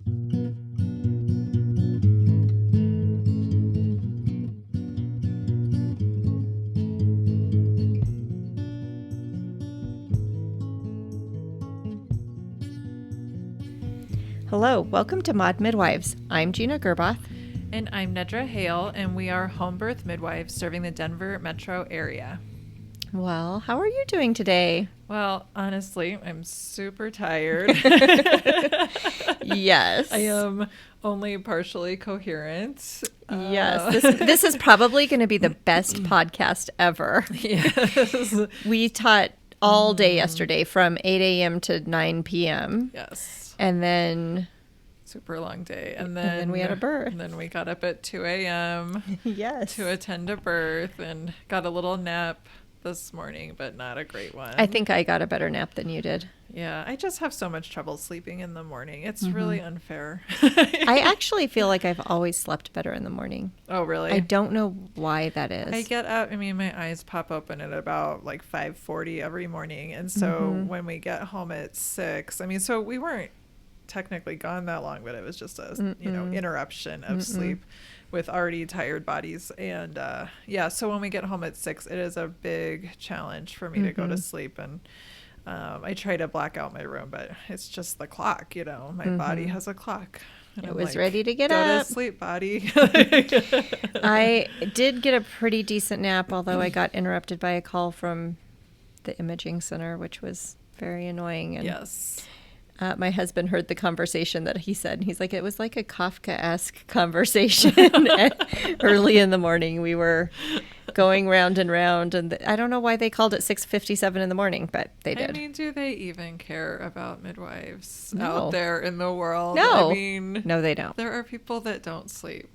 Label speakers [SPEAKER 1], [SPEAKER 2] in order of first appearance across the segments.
[SPEAKER 1] Hello, welcome to Mod Midwives. I'm Gina Gerboth.
[SPEAKER 2] And I'm Nedra Hale, and we are home birth midwives serving the Denver metro area.
[SPEAKER 1] Well, how are you doing today?
[SPEAKER 2] Well, honestly, I'm super tired.
[SPEAKER 1] Yes.
[SPEAKER 2] I am only partially coherent.
[SPEAKER 1] Yes. This is probably going to be the best podcast ever.
[SPEAKER 2] Yes.
[SPEAKER 1] We taught all day yesterday from 8 a.m. to 9 p.m.
[SPEAKER 2] Yes.
[SPEAKER 1] And then...
[SPEAKER 2] Super long day. And
[SPEAKER 1] then we had a birth.
[SPEAKER 2] And then we got up at 2 a.m.
[SPEAKER 1] Yes.
[SPEAKER 2] to attend a birth and got a little nap this morning, but not a great one.
[SPEAKER 1] I think I got a better nap than you did.
[SPEAKER 2] Yeah, I just have so much trouble sleeping in the morning. It's really unfair.
[SPEAKER 1] I actually feel like I've always slept better in the morning.
[SPEAKER 2] Oh, really?
[SPEAKER 1] I don't know why that is.
[SPEAKER 2] I get up, my eyes pop open at about like 5:40 every morning. And so when we get home at 6, so we weren't technically gone that long, but it was just a interruption of sleep with already tired bodies. And so when we get home at 6, it is a big challenge for me to go to sleep. And I try to black out my room, but it's just the clock, my body has a clock. And
[SPEAKER 1] it was ready to get
[SPEAKER 2] go
[SPEAKER 1] up.
[SPEAKER 2] To sleep, body.
[SPEAKER 1] I did get a pretty decent nap, although I got interrupted by a call from the imaging center, which was very annoying. And
[SPEAKER 2] yes.
[SPEAKER 1] My husband heard the conversation that he said. He's like, it was like a Kafka-esque conversation. Early in the morning, we were going round and round. And I don't know why they called it 6:57 in the morning, but they did.
[SPEAKER 2] Do they even care about midwives
[SPEAKER 1] No.
[SPEAKER 2] out there in the world?
[SPEAKER 1] No. No, they don't.
[SPEAKER 2] There are people that don't sleep.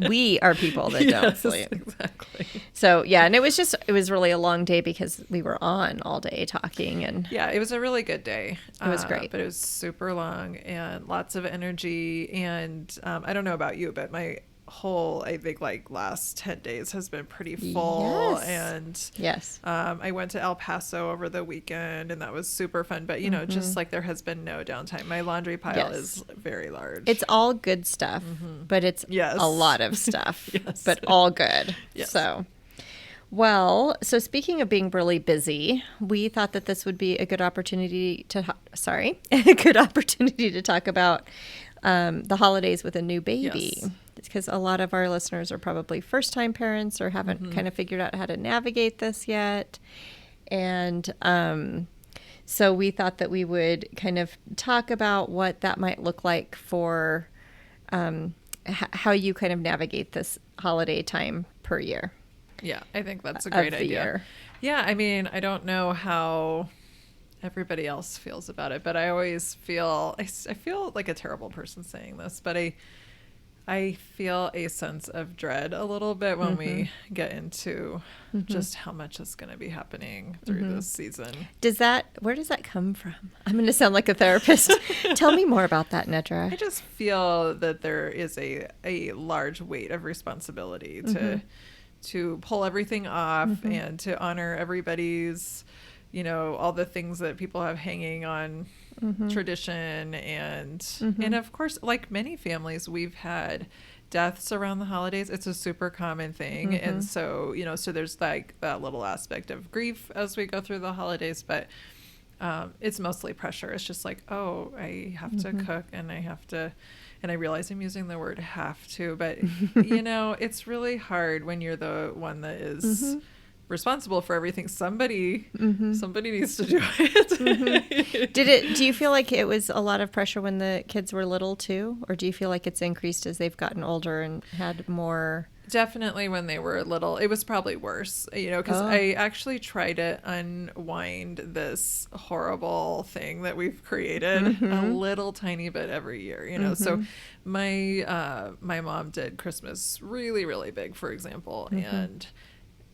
[SPEAKER 1] We are people that don't sleep.
[SPEAKER 2] Exactly.
[SPEAKER 1] So, yeah, and it was really a long day because we were on all day talking. And
[SPEAKER 2] yeah, it was a really good day.
[SPEAKER 1] It was great.
[SPEAKER 2] But it was super long and lots of energy. And I don't know about you, but my whole, I think, last 10 days has been pretty full.
[SPEAKER 1] Yes.
[SPEAKER 2] And
[SPEAKER 1] yes.
[SPEAKER 2] I went to El Paso over the weekend, and that was super fun. But, just there has been no downtime. My laundry pile is very large.
[SPEAKER 1] It's all good stuff, but it's a lot of stuff, but all good.
[SPEAKER 2] Yes.
[SPEAKER 1] So speaking of being really busy, we thought that this would be a good opportunity to talk about the holidays with a new baby.
[SPEAKER 2] Yes.
[SPEAKER 1] Because a lot of our listeners are probably first-time parents or haven't kind of figured out how to navigate this yet. And so we thought that we would kind of talk about what that might look like for how you kind of navigate this holiday time per year.
[SPEAKER 2] Yeah, I think that's a great idea.
[SPEAKER 1] Year.
[SPEAKER 2] Yeah, I don't know how everybody else feels about it, but I always feel, I feel like a terrible person saying this, but I feel a sense of dread a little bit when we get into just how much is going to be happening through this season.
[SPEAKER 1] Where does that come from? I'm going to sound like a therapist. Tell me more about that, Nedra.
[SPEAKER 2] I just feel that there is a large weight of responsibility to pull everything off and to honor everybody's, all the things that people have hanging on tradition. And of course, like many families, we've had deaths around the holidays. It's a super common thing. And so, so there's that little aspect of grief as we go through the holidays, but it's mostly pressure. It's just like, oh, I have to cook and I have to, and I realize I'm using the word have to, but it's really hard when you're the one that is responsible for everything. Somebody needs to do it.
[SPEAKER 1] Do you feel like it was a lot of pressure when the kids were little too? Or do you feel like it's increased as they've gotten older and had more?
[SPEAKER 2] Definitely when they were little, it was probably worse, because I actually try to unwind this horrible thing that we've created a little tiny bit every year, so my mom did Christmas really, really big, for example, and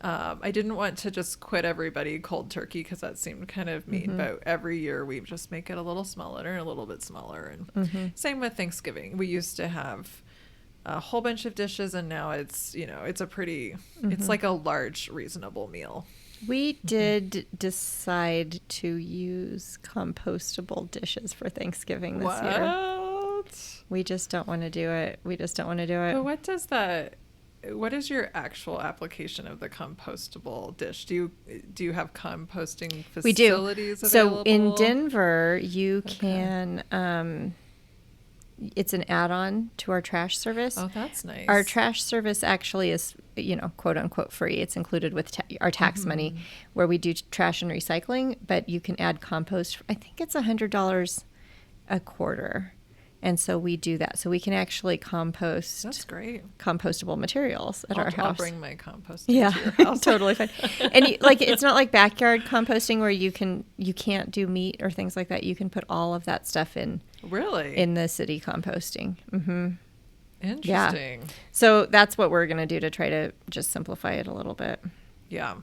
[SPEAKER 2] I didn't want to just quit everybody cold turkey because that seemed kind of mean, but every year we just make it a little smaller and a little bit smaller. And same with Thanksgiving. We used to have a whole bunch of dishes, and now it's, it's a pretty, it's like a large, reasonable meal.
[SPEAKER 1] We did decide to use compostable dishes for Thanksgiving this year. We just don't want to do it. We just don't want to do it.
[SPEAKER 2] But what is your actual application of the compostable dish? Do you have composting facilities available?
[SPEAKER 1] So in Denver, you can, it's an add-on to our trash service.
[SPEAKER 2] Oh, that's nice.
[SPEAKER 1] Our trash service actually is, quote unquote free. It's included with our tax money where we do trash and recycling, but you can add compost. I think it's $100 a quarter. And so we do that. So we can actually compost.
[SPEAKER 2] That's great.
[SPEAKER 1] Compostable materials at our house.
[SPEAKER 2] I'll bring my compost to your house.
[SPEAKER 1] Totally fine. And it's not like backyard composting where you can't do meat or things like that. You can put all of that stuff in.
[SPEAKER 2] Really?
[SPEAKER 1] In the city composting. Mm-hmm.
[SPEAKER 2] Interesting.
[SPEAKER 1] Yeah. So that's what we're going to do to try to just simplify it a little bit.
[SPEAKER 2] Yeah.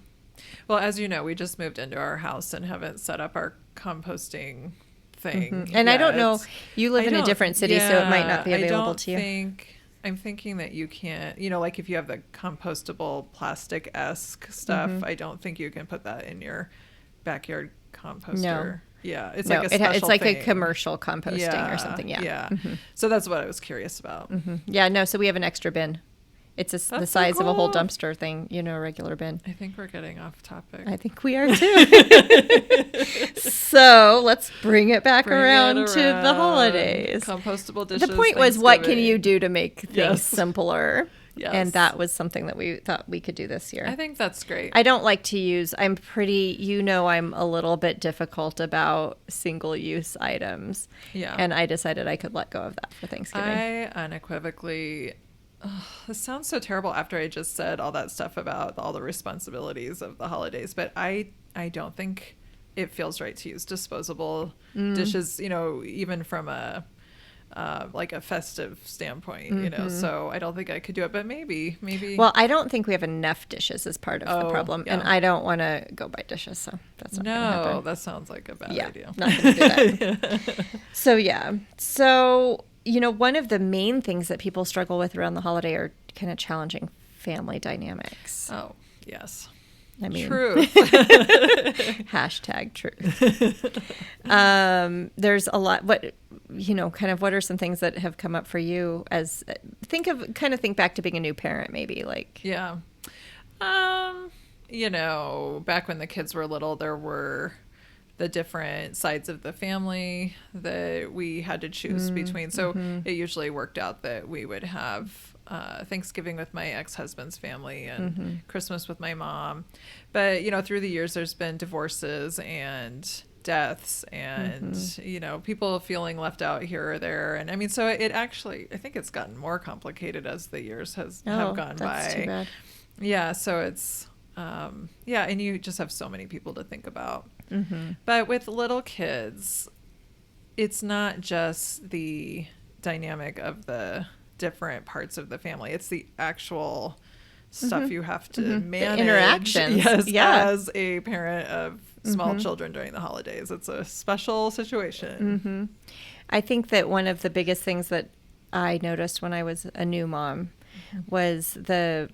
[SPEAKER 2] Well, as you know, we just moved into our house and haven't set up our composting thing.
[SPEAKER 1] And
[SPEAKER 2] yet.
[SPEAKER 1] I don't know, you live in a different city, so it might not be available to you.
[SPEAKER 2] I'm thinking that you can't, like if you have the compostable plastic-esque stuff, I don't think you can put that in your backyard composter.
[SPEAKER 1] No.
[SPEAKER 2] Yeah, it's like a special
[SPEAKER 1] it's like
[SPEAKER 2] thing.
[SPEAKER 1] A commercial composting or something. Yeah.
[SPEAKER 2] Yeah. So that's what I was curious about.
[SPEAKER 1] Yeah, no, so we have an extra bin. It's the size of a whole dumpster thing, a regular bin.
[SPEAKER 2] I think we're getting off topic.
[SPEAKER 1] I think we are too. So let's bring it back around to the holidays.
[SPEAKER 2] Compostable dishes.
[SPEAKER 1] The point was, what can you do to make things simpler?
[SPEAKER 2] Yes.
[SPEAKER 1] And that was something that we thought we could do this year.
[SPEAKER 2] I think that's great.
[SPEAKER 1] I don't like to use, I'm a little bit difficult about single-use items.
[SPEAKER 2] Yeah.
[SPEAKER 1] And I decided I could let go of that for Thanksgiving.
[SPEAKER 2] I unequivocally... this sounds so terrible after I just said all that stuff about all the responsibilities of the holidays, but I don't think it feels right to use disposable dishes, even from a like a festive standpoint, so I don't think I could do it, but maybe.
[SPEAKER 1] Well, I don't think we have enough dishes as part of the problem, and I don't want to go buy dishes, so that's not going to happen.
[SPEAKER 2] No, that sounds like a bad idea.
[SPEAKER 1] Not going to do that. So, one of the main things that people struggle with around the holiday are kind of challenging family dynamics.
[SPEAKER 2] Oh, yes.
[SPEAKER 1] I mean,
[SPEAKER 2] truth.
[SPEAKER 1] Hashtag truth. There's a lot. What are some things that have come up for you as think back to being a new parent, maybe
[SPEAKER 2] Yeah. Back when the kids were little, there were the different sides of the family that we had to choose between. So it usually worked out that we would have Thanksgiving with my ex-husband's family and Christmas with my mom. But, through the years, there's been divorces and deaths and, people feeling left out here or there. And I mean, so it actually, I think it's gotten more complicated as the years have gone by.
[SPEAKER 1] That's too bad.
[SPEAKER 2] Yeah. So it's, and you just have so many people to think about. But with little kids, it's not just the dynamic of the different parts of the family. It's the actual stuff you have to manage.
[SPEAKER 1] The interactions.
[SPEAKER 2] As a parent of small children during the holidays. It's a special situation.
[SPEAKER 1] I think that one of the biggest things that I noticed when I was a new mom was the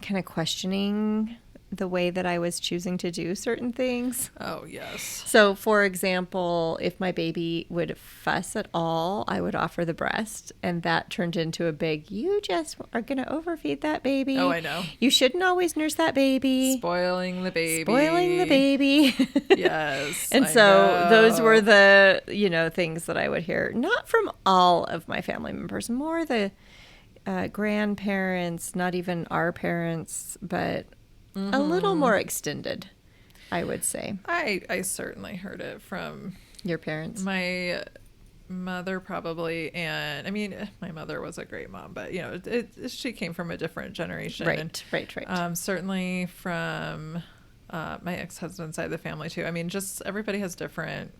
[SPEAKER 1] kind of questioning the way that I was choosing to do certain things.
[SPEAKER 2] Oh, yes.
[SPEAKER 1] So, for example, if my baby would fuss at all, I would offer the breast, and that turned into a big, you just are going to overfeed that baby.
[SPEAKER 2] Oh, I know.
[SPEAKER 1] You shouldn't always nurse that baby.
[SPEAKER 2] Spoiling the baby. Yes.
[SPEAKER 1] And so those were the, things that I would hear, not from all of my family members, more the grandparents, not even our parents, but a little more extended, I would say.
[SPEAKER 2] I certainly heard it from
[SPEAKER 1] your parents.
[SPEAKER 2] My mother probably, and I mean, my mother was a great mom, but she came from a different generation.
[SPEAKER 1] Right.
[SPEAKER 2] Certainly from my ex-husband's side of the family too. I mean, just everybody has different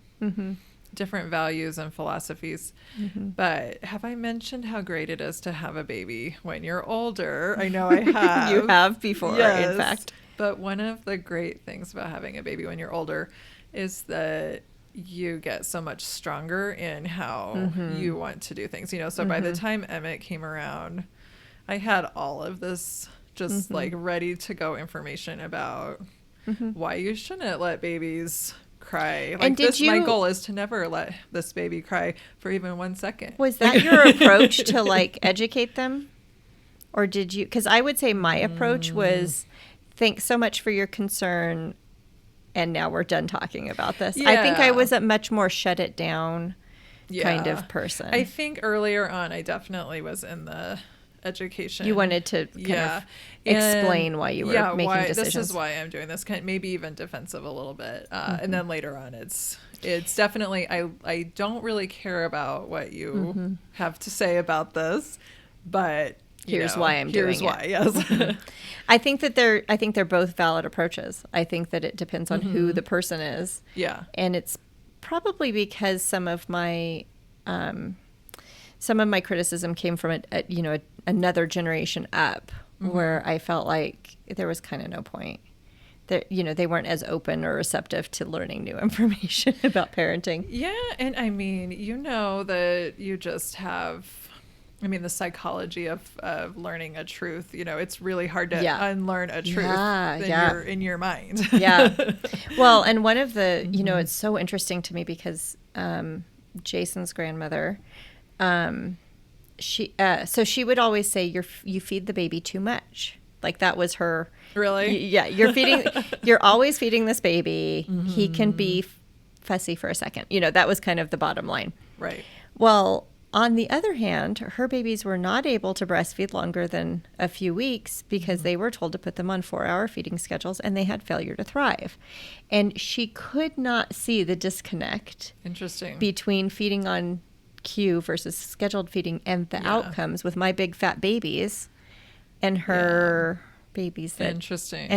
[SPEAKER 2] values and philosophies. But have I mentioned how great it is to have a baby when you're older? I know I have.
[SPEAKER 1] You have before,
[SPEAKER 2] yes.
[SPEAKER 1] In fact.
[SPEAKER 2] But one of the great things about having a baby when you're older is that you get so much stronger in how you want to do things. So by the time Emmett came around, I had all of this just ready to go information about why you shouldn't let babies cry. Like
[SPEAKER 1] And did
[SPEAKER 2] my
[SPEAKER 1] you-
[SPEAKER 2] goal is to never let this baby cry for even 1 second.
[SPEAKER 1] Was that your approach to like educate them? Or did you, because I would say my approach was thanks so much for your concern. And now we're done talking about this. I think I
[SPEAKER 2] Yeah.
[SPEAKER 1] was a much more shut it down kind of person.
[SPEAKER 2] I think earlier on, I definitely was in the education.
[SPEAKER 1] You wanted to kind of explain why you were making decisions.
[SPEAKER 2] This is why I'm doing this, maybe even defensive a little bit. And then later on, it's definitely, I don't really care about what you have to say about this, but
[SPEAKER 1] here's why I'm doing it.
[SPEAKER 2] Here's why, yes.
[SPEAKER 1] I think they're both valid approaches. I think that it depends on who the person is.
[SPEAKER 2] Yeah.
[SPEAKER 1] And it's probably because some of my criticism came from another generation up, where I felt like there was kind of no point. That they weren't as open or receptive to learning new information about parenting.
[SPEAKER 2] Yeah, and I mean, that you just have, the psychology of learning a truth. It's really hard to unlearn a truth in your mind.
[SPEAKER 1] Yeah. Well, and one of the, it's so interesting to me because Jason's grandmother, she would always say you feed the baby too much. Like that was her.
[SPEAKER 2] Really?
[SPEAKER 1] Yeah. You're always feeding this baby. He can be fussy for a second. That was kind of the bottom line.
[SPEAKER 2] Right.
[SPEAKER 1] Well, on the other hand, her babies were not able to breastfeed longer than a few weeks because they were told to put them on 4-hour feeding schedules, and they had failure to thrive. And she could not see the disconnect between feeding on cue versus scheduled feeding and the outcomes with my big fat babies and her babies.
[SPEAKER 2] Interesting.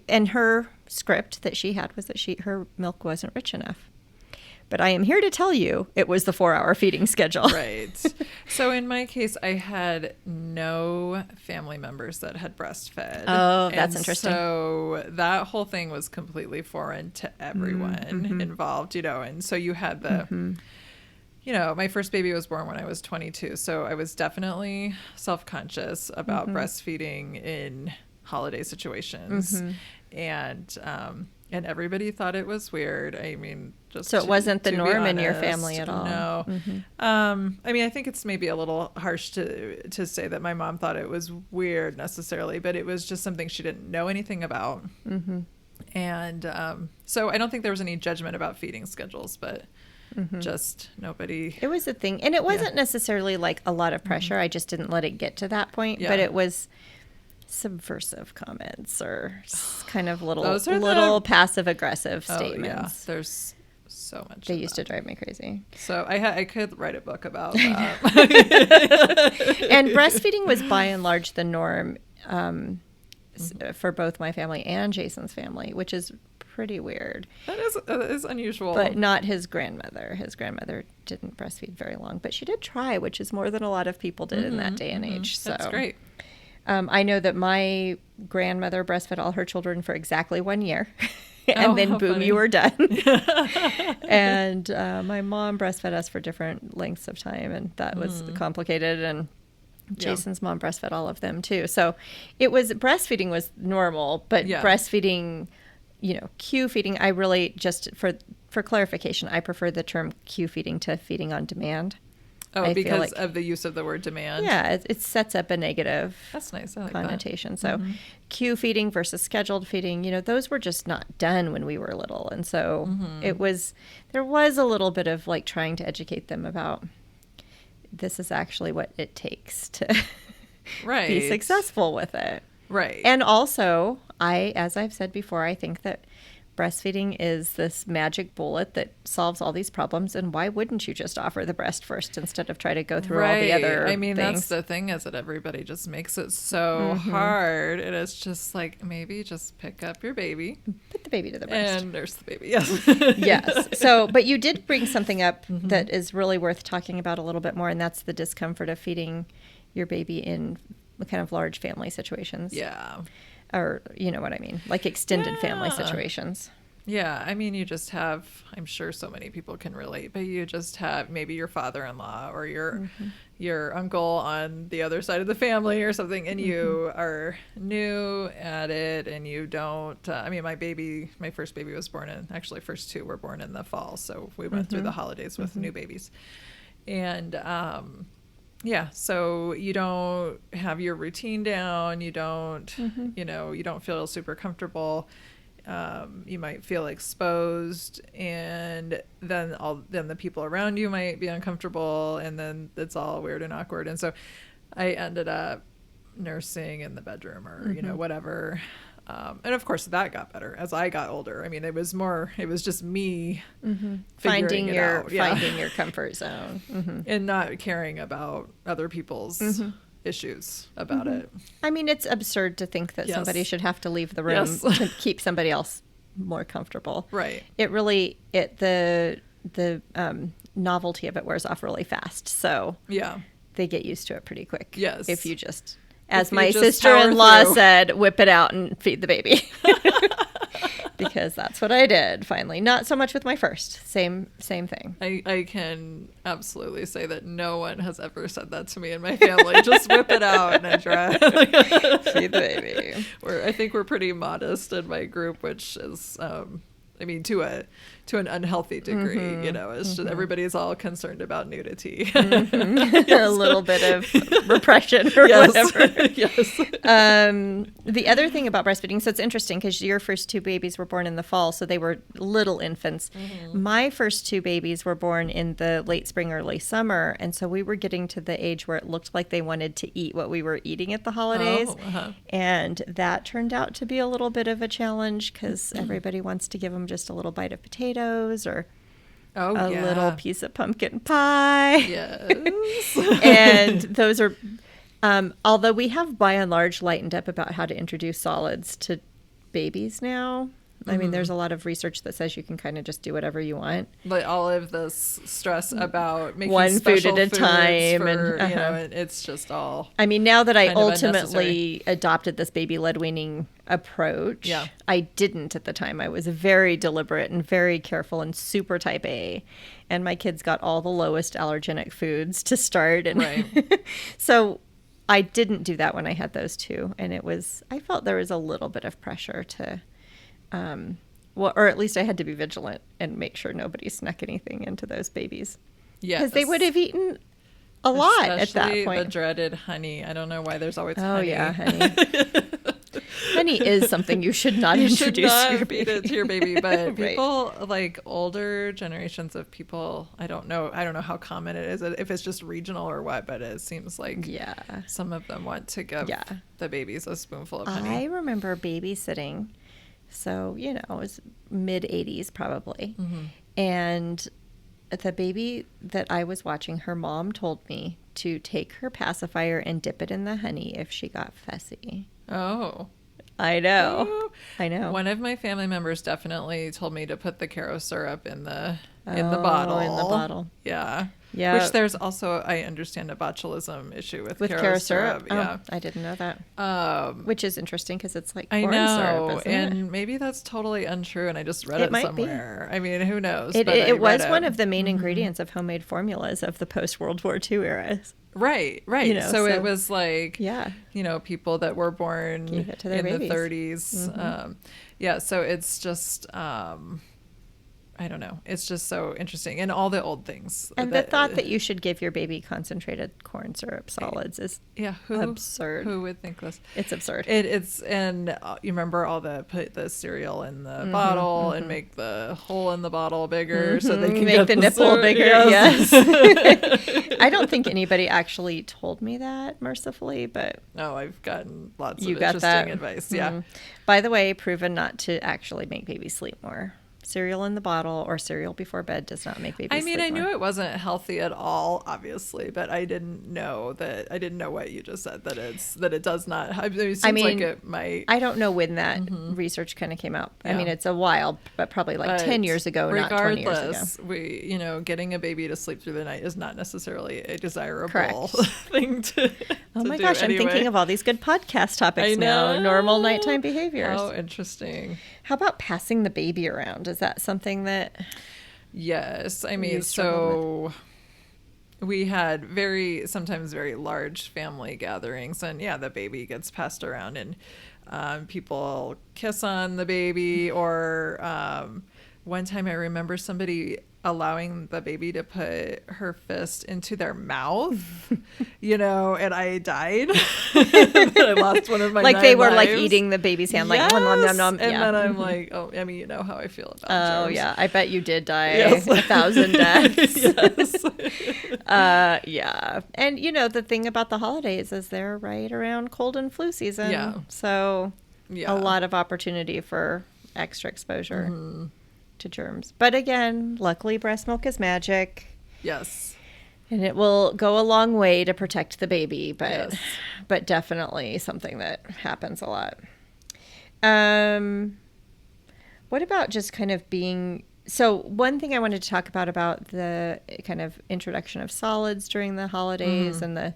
[SPEAKER 1] And her script that she had was that her milk wasn't rich enough. But I am here to tell you it was the 4-hour feeding schedule.
[SPEAKER 2] Right. So in my case, I had no family members that had breastfed.
[SPEAKER 1] Oh, that's interesting.
[SPEAKER 2] So that whole thing was completely foreign to everyone involved, and so you had the, my first baby was born when I was 22. So I was definitely self-conscious about breastfeeding in holiday situations. And everybody thought it was weird.
[SPEAKER 1] So it wasn't the norm in your family at all?
[SPEAKER 2] No. I think it's maybe a little harsh to say that my mom thought it was weird necessarily, but it was just something she didn't know anything about. And so I don't think there was any judgment about feeding schedules, but just nobody.
[SPEAKER 1] It was a thing. And it wasn't necessarily like a lot of pressure. I just didn't let it get to that point. But it was subversive comments or kind of little passive aggressive statements.
[SPEAKER 2] Yeah. There's so much.
[SPEAKER 1] They used to drive me crazy.
[SPEAKER 2] So I could write a book about that.
[SPEAKER 1] And breastfeeding was by and large the norm for both my family and Jason's family, which is pretty weird.
[SPEAKER 2] That is unusual.
[SPEAKER 1] But not his grandmother. His grandmother didn't breastfeed very long, but she did try, which is more than a lot of people did in that day and age. So
[SPEAKER 2] that's great.
[SPEAKER 1] I know that my grandmother breastfed all her children for exactly 1 year. And then boom, funny. You were done. And my mom breastfed us for different lengths of time, and that was complicated. And Jason's mom breastfed all of them too. So breastfeeding was normal, but breastfeeding, cue feeding, I really just for clarification, I prefer the term cue feeding to feeding on demand.
[SPEAKER 2] Oh, because of the use of the word demand?
[SPEAKER 1] Yeah, it sets up a negative
[SPEAKER 2] That's nice. I like
[SPEAKER 1] connotation.
[SPEAKER 2] That.
[SPEAKER 1] So cue feeding versus scheduled feeding, those were just not done when we were little. And so there was a little bit of like trying to educate them about this is actually what it takes to be successful with it.
[SPEAKER 2] Right.
[SPEAKER 1] And also, as I've said before, I think that breastfeeding is this magic bullet that solves all these problems, and why wouldn't you just offer the breast first instead of try to go through all the other things?
[SPEAKER 2] That's the thing, is that everybody just makes it so hard, and it's just like, maybe just pick up your baby,
[SPEAKER 1] put the baby to the breast,
[SPEAKER 2] and nurse the baby. Yes.
[SPEAKER 1] Yes. So, but you did bring something up that is really worth talking about a little bit more, and that's the discomfort of feeding your baby in kind of large family situations.
[SPEAKER 2] Yeah.
[SPEAKER 1] Or, you know what I mean, like extended family situations.
[SPEAKER 2] Yeah, I mean, you just have, I'm sure so many people can relate, but you just have maybe your father-in-law or your uncle on the other side of the family or something, and you are new at it, and you don't, I mean, my first baby was born in, actually first two were born in the fall, so we went through the holidays with new babies. And, yeah, so you don't have your routine down, you don't, you know, you don't feel super comfortable. You might feel exposed, and then the people around you might be uncomfortable, and then it's all weird and awkward. And so I ended up nursing in the bedroom or, you know, whatever. And of course that got better as I got older. I mean, it was just me
[SPEAKER 1] finding
[SPEAKER 2] it
[SPEAKER 1] your
[SPEAKER 2] out. Yeah.
[SPEAKER 1] finding your comfort zone
[SPEAKER 2] and not caring about other people's issues about it.
[SPEAKER 1] I mean, it's absurd to think that somebody should have to leave the room to keep somebody else more comfortable.
[SPEAKER 2] Right.
[SPEAKER 1] The novelty of it wears off really fast. So
[SPEAKER 2] yeah,
[SPEAKER 1] they get used to it pretty quick.
[SPEAKER 2] Yes.
[SPEAKER 1] If you just, as my sister-in-law said, whip it out and feed the baby. Because that's what I did finally. Not so much with my first. Same thing.
[SPEAKER 2] I can absolutely say that no one has ever said that to me in my family. Just whip it out and I try.
[SPEAKER 1] Feed the baby.
[SPEAKER 2] I think we're pretty modest in my group, which is, I mean, to an unhealthy degree, you know, it's just everybody's all concerned about nudity.
[SPEAKER 1] A little bit of repression or whatever.
[SPEAKER 2] Yes.
[SPEAKER 1] The other thing about breastfeeding, so it's interesting because your first two babies were born in the fall, so they were little infants. My first two babies were born in the late spring, early summer, and so we were getting to the age where it looked like they wanted to eat what we were eating at the holidays. And that turned out to be a little bit of a challenge because everybody wants to give them just a little bite of potatoes or a little piece of pumpkin pie.
[SPEAKER 2] Yes.
[SPEAKER 1] And those are, although we have by and large lightened up about how to introduce solids to babies now. I mean, there's a lot of research that says you can kind of just do whatever you want.
[SPEAKER 2] But all of this stress about making
[SPEAKER 1] one food at a
[SPEAKER 2] foods
[SPEAKER 1] time,
[SPEAKER 2] for,
[SPEAKER 1] and
[SPEAKER 2] you know, it's just all.
[SPEAKER 1] I mean, now that I
[SPEAKER 2] kind of
[SPEAKER 1] ultimately adopted this baby-led weaning approach,
[SPEAKER 2] Yeah.
[SPEAKER 1] I didn't at the time. I was very deliberate and very careful and super type A, and my kids got all the lowest allergenic foods to start, and
[SPEAKER 2] Right.
[SPEAKER 1] so I didn't do that when I had those two, and I felt there was a little bit of pressure to. Well, or at least I had to be vigilant and make sure nobody snuck anything into those babies.
[SPEAKER 2] Yes.
[SPEAKER 1] Because they would have eaten a lot at that
[SPEAKER 2] Especially
[SPEAKER 1] point.
[SPEAKER 2] the dreaded honey. I don't know why there's always
[SPEAKER 1] Oh,
[SPEAKER 2] honey.
[SPEAKER 1] yeah, honey. Honey is something you should not
[SPEAKER 2] You
[SPEAKER 1] introduce
[SPEAKER 2] should not
[SPEAKER 1] to your
[SPEAKER 2] feed
[SPEAKER 1] baby.
[SPEAKER 2] it to your baby, but
[SPEAKER 1] Right.
[SPEAKER 2] people like older generations of people, I don't know how common it is, if it's just regional or what, but it seems like some of them want to give the babies a spoonful of honey.
[SPEAKER 1] I remember babysitting, so, you know, it was mid-'80s probably, and the baby that I was watching, her mom told me to take her pacifier and dip it in the honey if she got fussy.
[SPEAKER 2] Oh.
[SPEAKER 1] I know.
[SPEAKER 2] Ooh.
[SPEAKER 1] I know.
[SPEAKER 2] One of my family members definitely told me to put the Caro syrup in the bottle.
[SPEAKER 1] In the bottle.
[SPEAKER 2] Yeah.
[SPEAKER 1] Yeah.
[SPEAKER 2] Which there's also, I understand, a botulism issue with
[SPEAKER 1] Caro syrup.
[SPEAKER 2] Yeah.
[SPEAKER 1] Oh, I didn't know that. Which is interesting because it's like corn
[SPEAKER 2] I know,
[SPEAKER 1] syrup, isn't
[SPEAKER 2] and
[SPEAKER 1] it?
[SPEAKER 2] maybe that's totally untrue, and I just read
[SPEAKER 1] It
[SPEAKER 2] it
[SPEAKER 1] might
[SPEAKER 2] somewhere. I mean, who knows?
[SPEAKER 1] It,
[SPEAKER 2] but
[SPEAKER 1] it was one
[SPEAKER 2] it.
[SPEAKER 1] of the main ingredients of homemade formulas of the post-World War II eras.
[SPEAKER 2] Right.
[SPEAKER 1] You know,
[SPEAKER 2] so it was like,
[SPEAKER 1] yeah,
[SPEAKER 2] you know, people that were born
[SPEAKER 1] Gave it to their
[SPEAKER 2] in
[SPEAKER 1] babies.
[SPEAKER 2] the 30s. Yeah, so it's just, I don't know. It's just so interesting. And all the old things.
[SPEAKER 1] and the thought that you should give your baby concentrated corn syrup solids is absurd.
[SPEAKER 2] Who would think this?
[SPEAKER 1] It's absurd.
[SPEAKER 2] And you remember put the cereal in the bottle and make the hole in the bottle bigger so they can
[SPEAKER 1] make
[SPEAKER 2] get
[SPEAKER 1] the nipple
[SPEAKER 2] syrup.
[SPEAKER 1] bigger.
[SPEAKER 2] Yes.
[SPEAKER 1] Yes. I don't think anybody actually told me that, mercifully, but
[SPEAKER 2] Oh, I've gotten lots
[SPEAKER 1] you
[SPEAKER 2] of
[SPEAKER 1] got
[SPEAKER 2] interesting
[SPEAKER 1] that
[SPEAKER 2] advice. Yeah.
[SPEAKER 1] Mhm. By the way, proven not to actually make babies sleep more. Cereal in the bottle or cereal before bed does not make babies sleep more.
[SPEAKER 2] I knew it wasn't healthy at all, obviously, but I didn't know what you just said, that it does not. I mean, it seems like it might.
[SPEAKER 1] I don't know when that research kind of came out. I mean, it's a while, but probably like 10 years ago, not 20 years ago.
[SPEAKER 2] Regardless, getting a baby to sleep through the night is not necessarily a desirable
[SPEAKER 1] Correct.
[SPEAKER 2] thing to
[SPEAKER 1] Oh my
[SPEAKER 2] do
[SPEAKER 1] gosh,
[SPEAKER 2] anyway.
[SPEAKER 1] I'm thinking of all these good podcast topics now. Normal nighttime behaviors.
[SPEAKER 2] How interesting.
[SPEAKER 1] How about passing the baby around? Is that something that
[SPEAKER 2] Yes. I mean,
[SPEAKER 1] you struggled
[SPEAKER 2] so we had sometimes very large family gatherings, and yeah, the baby gets passed around, and people kiss on the baby, or one time I remember somebody allowing the baby to put her fist into their mouth, and I died. I lost one of my
[SPEAKER 1] like they were
[SPEAKER 2] lives.
[SPEAKER 1] like eating the baby's hand, like nom, nom, nom, nom.
[SPEAKER 2] And
[SPEAKER 1] Yeah.
[SPEAKER 2] then I'm like, oh, I mean, you know how I feel about
[SPEAKER 1] Oh
[SPEAKER 2] germs.
[SPEAKER 1] yeah, I bet you did die
[SPEAKER 2] Yes.
[SPEAKER 1] 1,000 deaths.
[SPEAKER 2] Yes.
[SPEAKER 1] Yeah, and the thing about the holidays is they're right around cold and flu season.
[SPEAKER 2] Yeah.
[SPEAKER 1] So
[SPEAKER 2] Yeah.
[SPEAKER 1] a lot of opportunity for extra exposure to germs. But again, luckily breast milk is magic.
[SPEAKER 2] Yes.
[SPEAKER 1] And it will go a long way to protect the baby,
[SPEAKER 2] Yes.
[SPEAKER 1] but definitely something that happens a lot. What about just kind of being... So one thing I wanted to talk about the kind of introduction of solids during the holidays and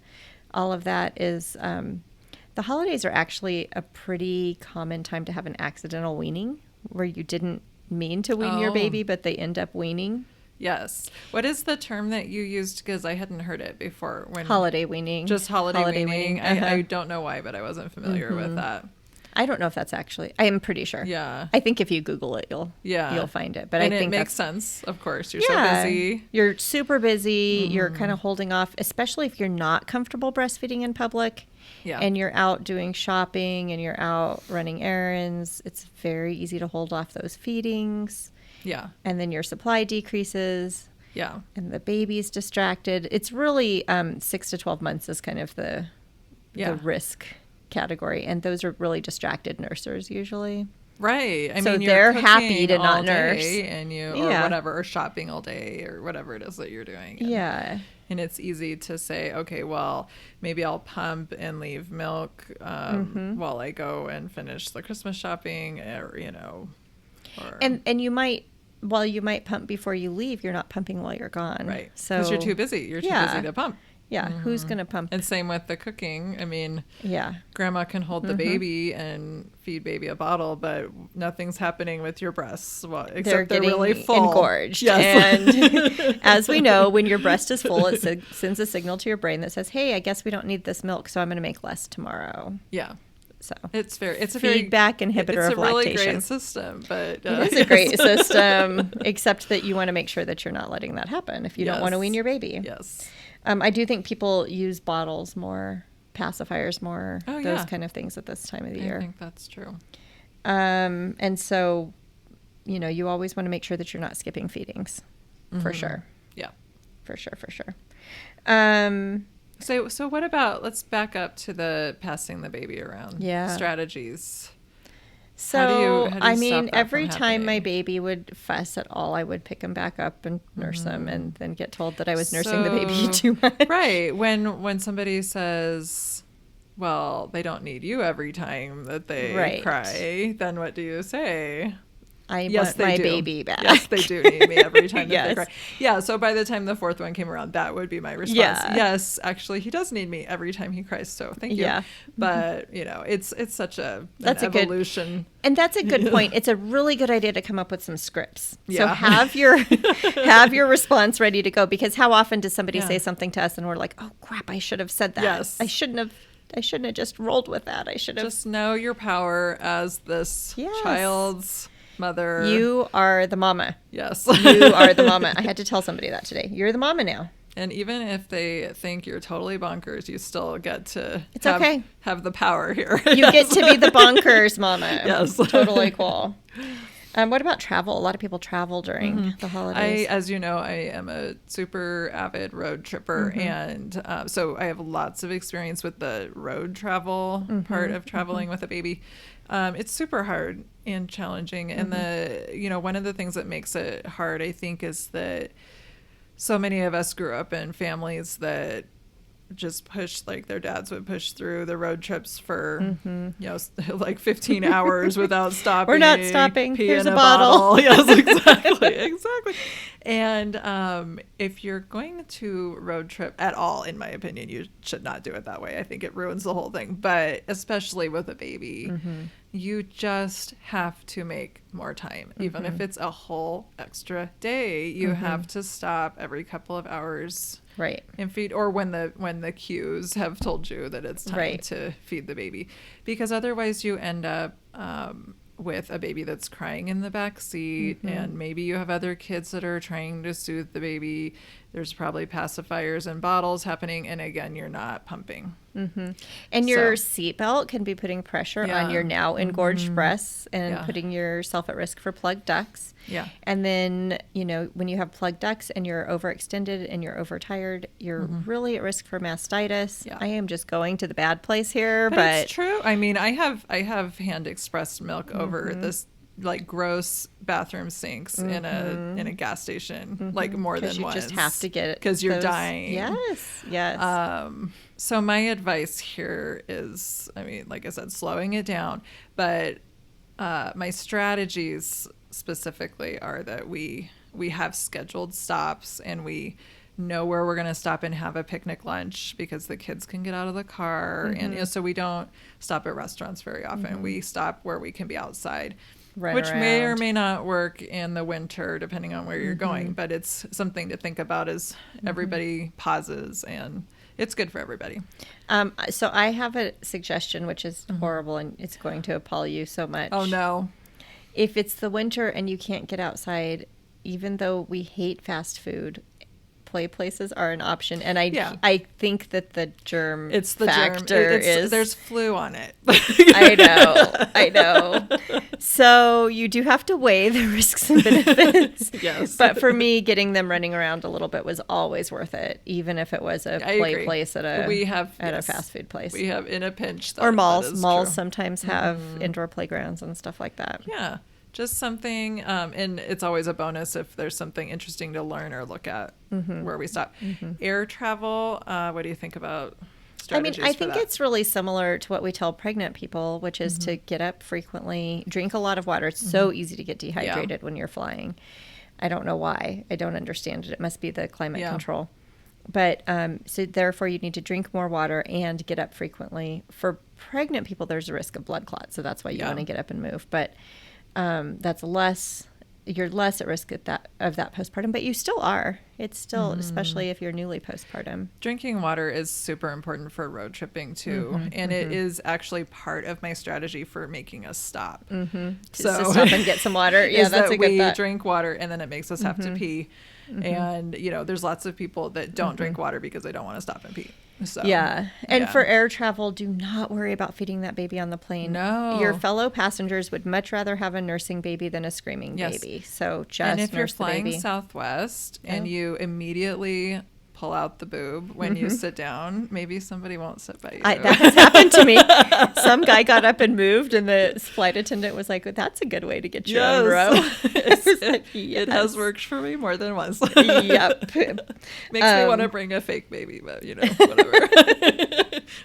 [SPEAKER 1] all of that is the holidays are actually a pretty common time to have an accidental weaning where you didn't mean to wean your baby, but they end up weaning.
[SPEAKER 2] Yes. What is the term that you used? Because I hadn't heard it before.
[SPEAKER 1] Holiday weaning.
[SPEAKER 2] Just holiday weaning.
[SPEAKER 1] Uh-huh.
[SPEAKER 2] I don't know why, but I wasn't familiar with that.
[SPEAKER 1] I don't know if that's actually... I am pretty sure.
[SPEAKER 2] Yeah.
[SPEAKER 1] I think if you Google it, you'll find it. But
[SPEAKER 2] And
[SPEAKER 1] I think
[SPEAKER 2] it makes
[SPEAKER 1] that's...
[SPEAKER 2] sense, of course. You're so busy.
[SPEAKER 1] You're super busy. You're kind of holding off, especially if you're not comfortable breastfeeding in public.
[SPEAKER 2] Yeah.
[SPEAKER 1] And you're out doing shopping and you're out running errands. It's very easy to hold off those feedings.
[SPEAKER 2] Yeah.
[SPEAKER 1] And then your supply decreases.
[SPEAKER 2] Yeah.
[SPEAKER 1] And the baby's distracted. It's really 6 to 12 months is kind of the risk category. And those are really distracted nursers usually.
[SPEAKER 2] Right. I
[SPEAKER 1] So
[SPEAKER 2] mean,
[SPEAKER 1] they're
[SPEAKER 2] you're
[SPEAKER 1] happy to
[SPEAKER 2] cooking
[SPEAKER 1] not
[SPEAKER 2] all day
[SPEAKER 1] nurse.
[SPEAKER 2] and or
[SPEAKER 1] Yeah.
[SPEAKER 2] whatever, or shopping all day, or whatever it is that you're doing.
[SPEAKER 1] Yeah.
[SPEAKER 2] And it's easy to say, okay, well, maybe I'll pump and leave milk while I go and finish the Christmas shopping, or
[SPEAKER 1] And you might, while you might pump before you leave, you're not pumping while you're gone.
[SPEAKER 2] right.
[SPEAKER 1] So
[SPEAKER 2] Because you're too busy. You're too busy to pump.
[SPEAKER 1] Yeah. Who's going to pump?
[SPEAKER 2] And same with the cooking. I mean,
[SPEAKER 1] Yeah.
[SPEAKER 2] grandma can hold the baby and feed baby a bottle, but nothing's happening with your breasts. Well, except
[SPEAKER 1] They're getting
[SPEAKER 2] really full.
[SPEAKER 1] engorged.
[SPEAKER 2] Yes.
[SPEAKER 1] And as we know, when your breast is full, it sends a signal to your brain that says, hey, I guess we don't need this milk, so I'm going to make less tomorrow.
[SPEAKER 2] Yeah.
[SPEAKER 1] So
[SPEAKER 2] It's a
[SPEAKER 1] feedback inhibitor
[SPEAKER 2] it's
[SPEAKER 1] of
[SPEAKER 2] a really
[SPEAKER 1] lactation.
[SPEAKER 2] great system, but
[SPEAKER 1] It is a great system, except that you want to make sure that you're not letting that happen if you don't want to
[SPEAKER 2] Yes.
[SPEAKER 1] wean your baby.
[SPEAKER 2] Yes.
[SPEAKER 1] I do think people use bottles more, pacifiers more,
[SPEAKER 2] Oh,
[SPEAKER 1] those
[SPEAKER 2] yeah.
[SPEAKER 1] kind of things at this time of the
[SPEAKER 2] I
[SPEAKER 1] year.
[SPEAKER 2] think that's true.
[SPEAKER 1] And so, you always want to make sure that you're not skipping feedings, for sure.
[SPEAKER 2] Yeah.
[SPEAKER 1] For sure.
[SPEAKER 2] So what about, let's back up to the passing the baby around strategies.
[SPEAKER 1] So,
[SPEAKER 2] How do you stop that
[SPEAKER 1] every
[SPEAKER 2] from
[SPEAKER 1] time my
[SPEAKER 2] happening?
[SPEAKER 1] baby would fuss at all, I would pick him back up and nurse him and then get told that I was nursing the baby too much.
[SPEAKER 2] Right. When somebody says, well, they don't need you every time that they cry, then what do you say?
[SPEAKER 1] I want my baby back.
[SPEAKER 2] Yes, they do need me every time that
[SPEAKER 1] Yes.
[SPEAKER 2] they cry. Yeah, so by the time the fourth one came around, that would be my response.
[SPEAKER 1] Yeah.
[SPEAKER 2] Yes, actually, he does need me every time he cries, so thank you.
[SPEAKER 1] Yeah.
[SPEAKER 2] But, it's such an
[SPEAKER 1] That's a
[SPEAKER 2] evolution.
[SPEAKER 1] And that's a good point. It's a really good idea to come up with some scripts. So
[SPEAKER 2] Yeah.
[SPEAKER 1] have your response ready to go, because how often does somebody say something to us and we're like, "Oh crap, I should have said that.
[SPEAKER 2] Yes.
[SPEAKER 1] I shouldn't have just rolled with that. I should have."
[SPEAKER 2] Just know your power as this child's mother.
[SPEAKER 1] You are the mama.
[SPEAKER 2] Yes.
[SPEAKER 1] You are the mama. I had to tell somebody that today. You're the mama now.
[SPEAKER 2] And even if they think you're totally bonkers, you still get to have the power here.
[SPEAKER 1] You get to be the bonkers mama.
[SPEAKER 2] Yes.
[SPEAKER 1] Totally cool. What about travel? A lot of people travel during the holidays.
[SPEAKER 2] As you know, I am a super avid road tripper. And so I have lots of experience with the road travel part of traveling with a baby. It's super hard and challenging. And one of the things that makes it hard, I think, is that so many of us grew up in families that just pushed, like their dads would push through the road trips for, like 15 hours without stopping.
[SPEAKER 1] We're not stopping.
[SPEAKER 2] Pee
[SPEAKER 1] Here's
[SPEAKER 2] in
[SPEAKER 1] a bottle.
[SPEAKER 2] Yes, exactly. And if you're going to road trip at all, in my opinion, you should not do it that way. I think it ruins the whole thing. But especially with a baby, you just have to make more time. Even if it's a whole extra day, you have to stop every couple of hours.
[SPEAKER 1] Right.
[SPEAKER 2] And feed, or when the cues have told you that it's time to feed the baby. Because otherwise you end up with a baby that's crying in the back seat, and maybe you have other kids that are trying to soothe the baby. There's probably pacifiers and bottles happening, and again, you're not pumping.
[SPEAKER 1] And your seatbelt can be putting pressure on your now engorged breasts and putting yourself at risk for plugged ducts.
[SPEAKER 2] Yeah.
[SPEAKER 1] And then, you know, when you have plugged ducts and you're overextended and you're overtired, you're really at risk for mastitis. I am just going to the bad place here, but
[SPEAKER 2] it's true. I mean, I have hand expressed milk over this like gross bathroom sinks in a gas station, like more than once.
[SPEAKER 1] You just have to get it
[SPEAKER 2] because you're dying.
[SPEAKER 1] Yes.
[SPEAKER 2] So my advice here is, I mean, like I said, slowing it down, but my strategies specifically are that we have scheduled stops, and we know where we're going to stop and have a picnic lunch, because the kids can get out of the car, and you know, so we don't stop at restaurants very often. We stop where we can be outside. Which may or may not work in the winter, depending on where you're going. But it's something to think about as everybody pauses, and it's good for everybody.
[SPEAKER 1] So I have a suggestion, which is horrible, and it's going to appall you so much.
[SPEAKER 2] Oh, no.
[SPEAKER 1] If it's the winter and you can't get outside, even though we hate fast food, play places are an option. And I think that the germ factor is...
[SPEAKER 2] There's flu on it.
[SPEAKER 1] I know. So you do have to weigh the risks and benefits.
[SPEAKER 2] Yes.
[SPEAKER 1] But for me, getting them running around a little bit was always worth it, even if it was a play place at a fast food place.
[SPEAKER 2] We have in a pinch.
[SPEAKER 1] Or malls. Malls sometimes have indoor playgrounds and stuff like that.
[SPEAKER 2] Yeah. Just something, and it's always a bonus if there's something interesting to learn or look at where we stop. Air travel, what do you think about strategies?
[SPEAKER 1] I think it's really similar to what we tell pregnant people, which is to get up frequently, drink a lot of water. It's so easy to get dehydrated when you're flying. I don't know why. I don't understand it. It must be the climate control. But so therefore you need to drink more water and get up frequently. For pregnant people, there's a risk of blood clots, so that's why you want to get up and move. But you're less at risk of that postpartum, but you still are. It's still, especially if you're newly postpartum.
[SPEAKER 2] Drinking water is super important for road tripping too. And it is actually part of my strategy for making us stop.
[SPEAKER 1] So to stop and get some water. Yeah, that's a good thought.
[SPEAKER 2] We drink water, and then it makes us have to pee. And, you know, there's lots of people that don't drink water because they don't want to stop and pee. So,
[SPEAKER 1] and for air travel, do not worry about feeding that baby on the plane.
[SPEAKER 2] No.
[SPEAKER 1] Your fellow passengers would much rather have a nursing baby than a screaming baby. So just
[SPEAKER 2] And if you're
[SPEAKER 1] nurse the
[SPEAKER 2] flying
[SPEAKER 1] baby.
[SPEAKER 2] Southwest and you immediately pull out the boob when you sit down, maybe somebody won't sit by you.
[SPEAKER 1] That has happened to me. Some guy got up and moved, and the flight attendant was like, that's a good way to get your own row.
[SPEAKER 2] It has worked for me more than once.
[SPEAKER 1] Yep.
[SPEAKER 2] Makes me want to bring a fake baby, but, you know, whatever.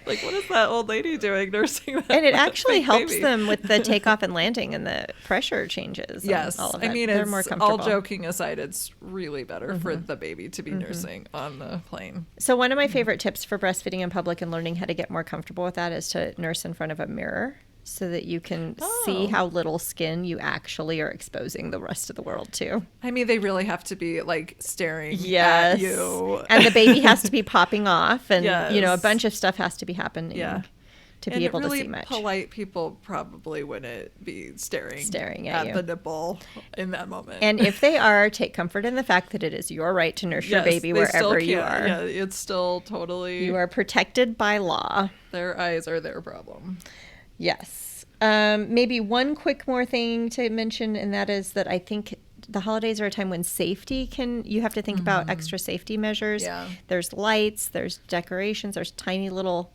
[SPEAKER 2] Like, what is that old lady doing nursing that?
[SPEAKER 1] And it actually helps them with the takeoff and landing, and the pressure changes.
[SPEAKER 2] Yes.
[SPEAKER 1] All of
[SPEAKER 2] I mean,
[SPEAKER 1] they're more comfortable.
[SPEAKER 2] all joking aside, it's really better for the baby to be nursing on the plane.
[SPEAKER 1] So one of my favorite tips for breastfeeding in public and learning how to get more comfortable with that is to nurse in front of a mirror, so that you can see how little skin you actually are exposing the rest of the world to.
[SPEAKER 2] I mean, they really have to be like staring at you.
[SPEAKER 1] And the baby has to be popping off, and you know, a bunch of stuff has to be happening to be able
[SPEAKER 2] really
[SPEAKER 1] to see much.
[SPEAKER 2] Polite people probably wouldn't be staring
[SPEAKER 1] at you.
[SPEAKER 2] The nipple in that moment.
[SPEAKER 1] And if they are, take comfort in the fact that it is your right to nurse your baby wherever you are.
[SPEAKER 2] Yeah, it's still totally...
[SPEAKER 1] You are protected by law.
[SPEAKER 2] Their eyes are their problem.
[SPEAKER 1] Yes. Maybe one quick more thing to mention, and that is that I think the holidays are a time when you have to think about extra safety measures. Yeah. There's lights, there's decorations, there's tiny little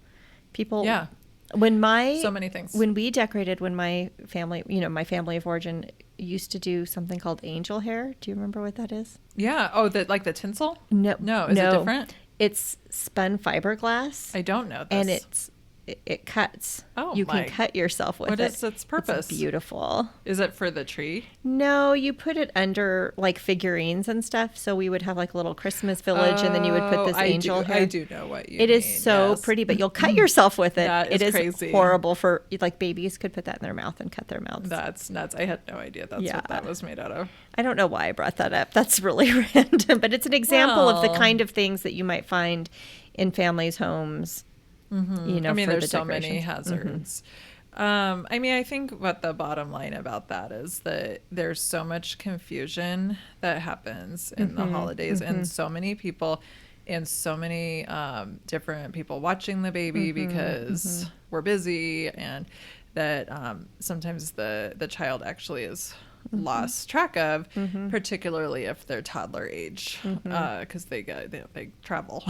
[SPEAKER 1] people.
[SPEAKER 2] Yeah. So many things.
[SPEAKER 1] When we decorated, when my family, my family of origin used to do something called angel hair. Do you remember what that is?
[SPEAKER 2] Yeah. Oh, like the tinsel?
[SPEAKER 1] No.
[SPEAKER 2] Is it different?
[SPEAKER 1] It's spun fiberglass.
[SPEAKER 2] I don't know this.
[SPEAKER 1] And it's it cuts.
[SPEAKER 2] Oh,
[SPEAKER 1] you can cut yourself with it.
[SPEAKER 2] What is its purpose?
[SPEAKER 1] It's beautiful.
[SPEAKER 2] Is it for the tree?
[SPEAKER 1] No, you put it under like figurines and stuff. So we would have like a little Christmas village, and then you would put this angel here.
[SPEAKER 2] I do know what you mean.
[SPEAKER 1] It is so pretty, but you'll cut yourself with it.
[SPEAKER 2] That is crazy.
[SPEAKER 1] Horrible for like babies could put that in their mouth and cut their mouths.
[SPEAKER 2] That's nuts. I had no idea that's what that was made out of.
[SPEAKER 1] I don't know why I brought that up. That's really random, but it's an example of the kind of things that you might find in families' homes. You know,
[SPEAKER 2] I mean,
[SPEAKER 1] for
[SPEAKER 2] there's
[SPEAKER 1] the
[SPEAKER 2] so many hazards. I mean, I think what the bottom line about that is that there's so much confusion that happens in the holidays, and so many people and so many different people watching the baby because we're busy, and that sometimes the child actually is lost track of, particularly if they're toddler age, because they travel.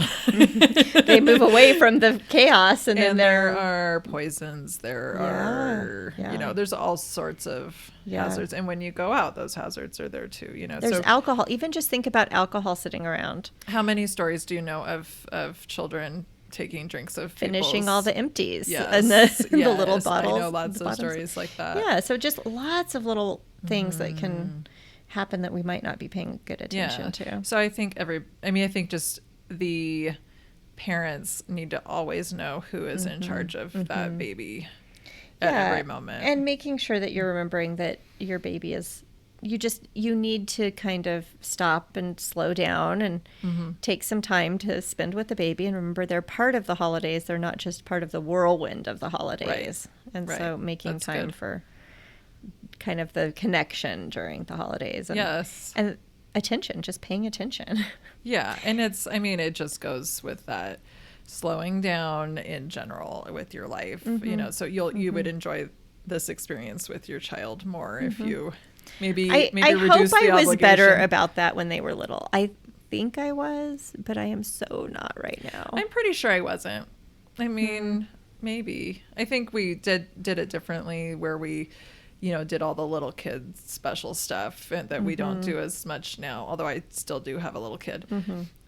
[SPEAKER 1] They move away from the chaos, and then
[SPEAKER 2] there are poisons. There are, you know, there's all sorts of hazards, and when you go out, those hazards are there too. You know,
[SPEAKER 1] there's alcohol. Even just think about alcohol sitting around.
[SPEAKER 2] How many stories do you know of children taking drinks of
[SPEAKER 1] finishing all the empties
[SPEAKER 2] and
[SPEAKER 1] the little bottles?
[SPEAKER 2] I know lots of stories like that.
[SPEAKER 1] Yeah, so just lots of little things that can happen that we might not be paying good attention to.
[SPEAKER 2] So I think I think just the parents need to always know who is in charge of that baby at every moment.
[SPEAKER 1] And making sure that you're remembering that your baby is, you need to kind of stop and slow down and take some time to spend with the baby, and remember they're part of the holidays. They're not just part of the whirlwind of the holidays. And so making time for kind of the connection during the holidays. And, and attention, just paying attention.
[SPEAKER 2] Yeah. And it just goes with that slowing down in general with your life, you know, so you would enjoy this experience with your child more if you maybe
[SPEAKER 1] I
[SPEAKER 2] reduce
[SPEAKER 1] hope
[SPEAKER 2] the
[SPEAKER 1] I was
[SPEAKER 2] obligation.
[SPEAKER 1] better about that when they were little. I think I was, but I am so not right now.
[SPEAKER 2] I'm pretty sure I wasn't. I mean, maybe. I think we did it differently, where we, you know, did all the little kids special stuff, and that we don't do as much now, although I still do have a little kid.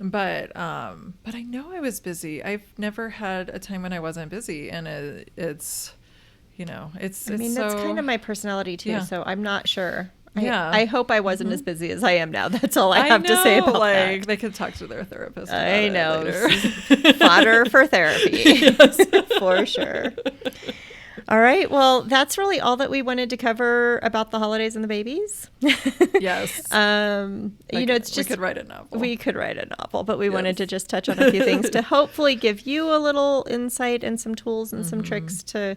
[SPEAKER 2] But I know I was busy. I've never had a time when I wasn't busy, and it's, you know, it's
[SPEAKER 1] that's kind of my personality too, so I'm not sure. I hope I wasn't as busy as I am now. That's all I have to say about that.
[SPEAKER 2] They could talk to their therapist about
[SPEAKER 1] I know.
[SPEAKER 2] Later.
[SPEAKER 1] Fodder for therapy. For sure. All right. Well, that's really all that we wanted to cover about the holidays and the babies.
[SPEAKER 2] Yes.
[SPEAKER 1] You know, it's just...
[SPEAKER 2] We could write a novel.
[SPEAKER 1] We could write a novel, but we wanted to just touch on a few things to hopefully give you a little insight and some tools and some tricks to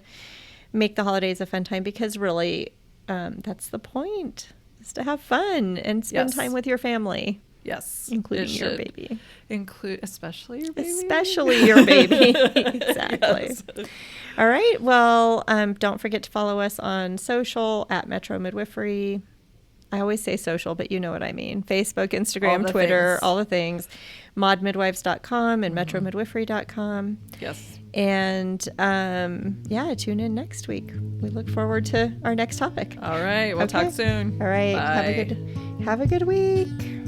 [SPEAKER 1] make the holidays a fun time, because really... that's the point, is to have fun and spend time with your family.
[SPEAKER 2] Yes.
[SPEAKER 1] Including your baby.
[SPEAKER 2] Especially your baby.
[SPEAKER 1] Especially your baby. Exactly. Yes. All right. Well, don't forget to follow us on social at Metro Midwifery. I always say social, but you know what I mean. Facebook, Instagram, Twitter, all the things. modmidwives.com and metromidwifery.com.
[SPEAKER 2] Yes.
[SPEAKER 1] And tune in next week. We look forward to our next topic.
[SPEAKER 2] All right. We'll talk soon.
[SPEAKER 1] All right.
[SPEAKER 2] Bye.
[SPEAKER 1] Have a good week.